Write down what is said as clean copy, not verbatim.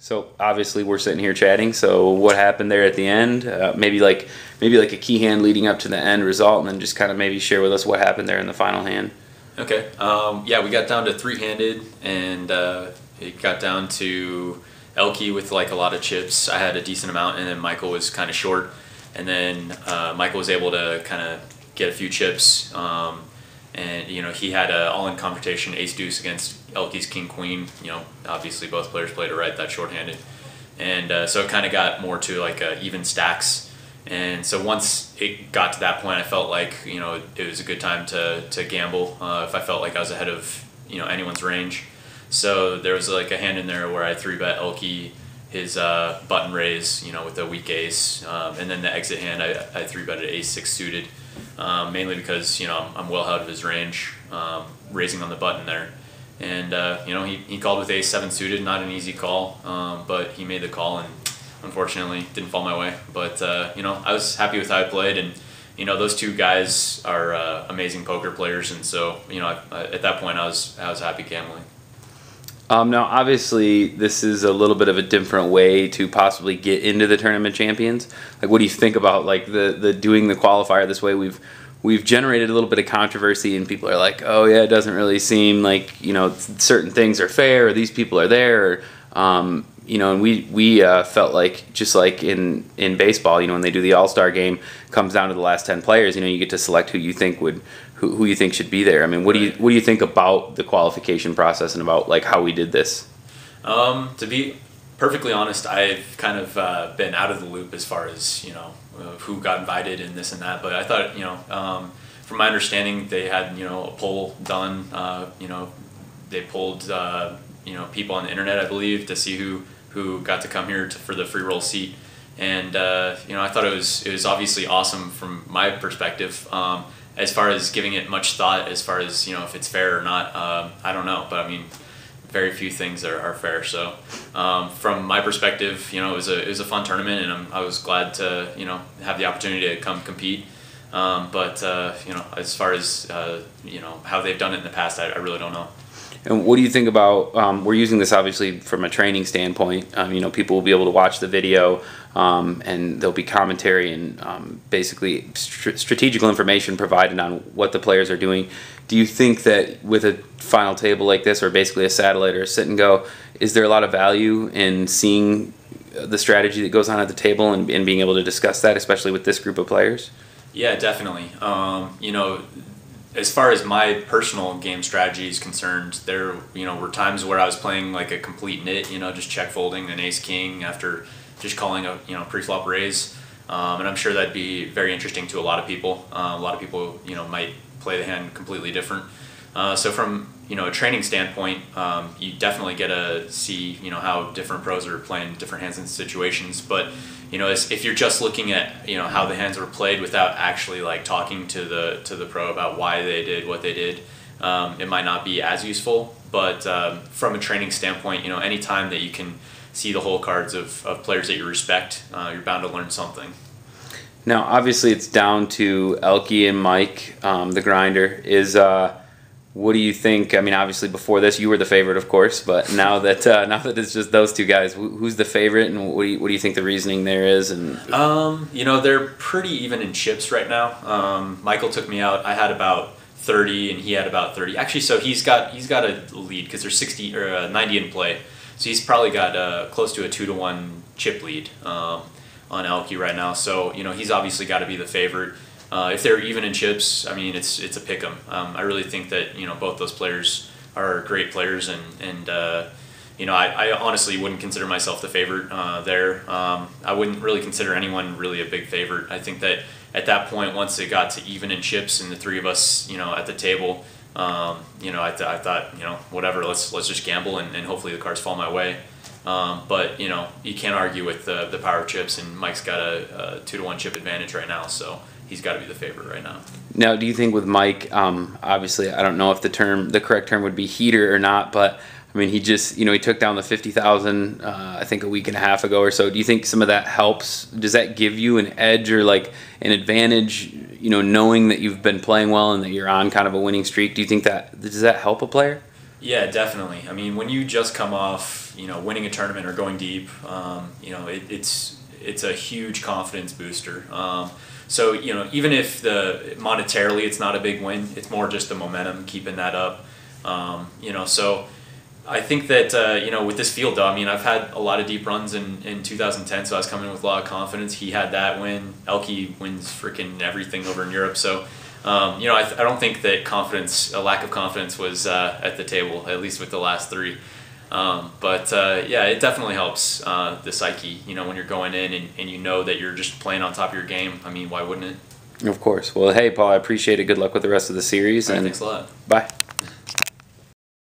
So obviously we're sitting here chatting. So what happened there at the end? Maybe like a key hand leading up to the end result, and then just kind of maybe share with us what happened there in the final hand. Okay. Yeah, we got down to three-handed, and it got down to Elke with like a lot of chips. I had a decent amount, and then Michael was kind of short, and then Michael was able to kind of get a few chips. And he had an all-in confrontation ace deuce against Elke's king queen. Obviously both players played it right, that shorthanded, and so it kind of got more to like even stacks. And so once it got to that point, I felt like it was a good time to gamble if I felt like I was ahead of anyone's range. So there was like a hand in there where I 3-bet Elke his button raise with a weak ace, and then the exit hand I 3-betted ace-6 suited. Mainly because I'm well out of his range, raising on the button there, and he called with ace-7 suited, not an easy call, but he made the call, and unfortunately didn't fall my way. But I was happy with how I played, and those two guys are amazing poker players, and so at that point I was happy gambling. Now, obviously, this is a little bit of a different way to possibly get into the tournament champions. Like, what do you think about like the doing the qualifier this way? We've generated a little bit of controversy, and people are like, "Oh yeah, it doesn't really seem like certain things are fair, or these people are there." Or, and we felt like just like in baseball, when they do the All-Star game, it comes down to the last 10 players. You get to select who you think should be there. I mean, what do you think about the qualification process and about like how we did this? To be perfectly honest, I've kind of been out of the loop as far as who got invited and this and that. But I thought from my understanding, they had a poll done. They polled people on the internet, I believe, to see who got to come here for the free roll seat. And I thought it was obviously awesome from my perspective. As far as giving it much thought, as far as if it's fair or not, I don't know. But I mean, very few things are fair. So from my perspective, it was a fun tournament, and I was glad to have the opportunity to come compete. But as far as how they've done it in the past, I really don't know. And what do you think about, we're using this obviously from a training standpoint, people will be able to watch the video, and there'll be commentary and basically strategical information provided on what the players are doing. Do you think that with a final table like this, or basically a satellite or a sit and go, is there a lot of value in seeing the strategy that goes on at the table and being able to discuss that, especially with this group of players? Yeah, definitely. As far as my personal game strategy is concerned, there were times where I was playing like a complete nit, just check folding an ace king after just calling a pre-flop raise, and I'm sure that'd be very interesting to a lot of people. A lot of people might play the hand completely different. So from a training standpoint, you definitely get to see how different pros are playing different hands in situations. But if you're just looking at how the hands were played without actually like talking to the pro about why they did what they did, it might not be as useful. But from a training standpoint, any time that you can see the whole cards of players that you respect, you're bound to learn something. Now, obviously, it's down to Elke and Mike, the grinder. What do you think? I mean, obviously, before this, you were the favorite, of course. But now that it's just those two guys, who's the favorite, and what do you think the reasoning there is? And they're pretty even in chips right now. Michael took me out. I had about 30, and he had about 30. Actually, so he's got a lead because there's 60 or 90 in play. So he's probably got close to a 2-to-1 chip lead on Elke right now. So he's obviously got to be the favorite. If they're even in chips, I mean, it's a pick 'em. I really think that both those players are great players, and I honestly wouldn't consider myself the favorite there. I wouldn't really consider anyone really a big favorite. I think that at that point, once it got to even in chips and the three of us at the table, I thought whatever, let's just gamble and hopefully the cards fall my way. But you can't argue with the power of chips, and Mike's got a 2-to-1 chip advantage right now, so he's got to be the favorite right now. Now, do you think with Mike, obviously, I don't know if the correct term would be heater or not, but I mean, he just, he took down the 50,000, I think a week and a half ago or so. Do you think some of that helps? Does that give you an edge or like an advantage, knowing that you've been playing well and that you're on kind of a winning streak? Do you think does that help a player? Yeah, definitely. I mean, when you just come off, winning a tournament or going deep, it's a huge confidence booster. So even if monetarily it's not a big win, it's more just the momentum, keeping that up. So I think that with this field though, I mean, I've had a lot of deep runs in 2010, so I was coming in with a lot of confidence. He had that win. Elke wins freaking everything over in Europe, so. I don't think that a lack of confidence was at the table, at least with the last three. Yeah, it definitely helps the psyche, when you're going in and you know that you're just playing on top of your game. I mean, why wouldn't it? Of course. Well, hey, Paul, I appreciate it. Good luck with the rest of the series. All right, thanks a lot. Bye.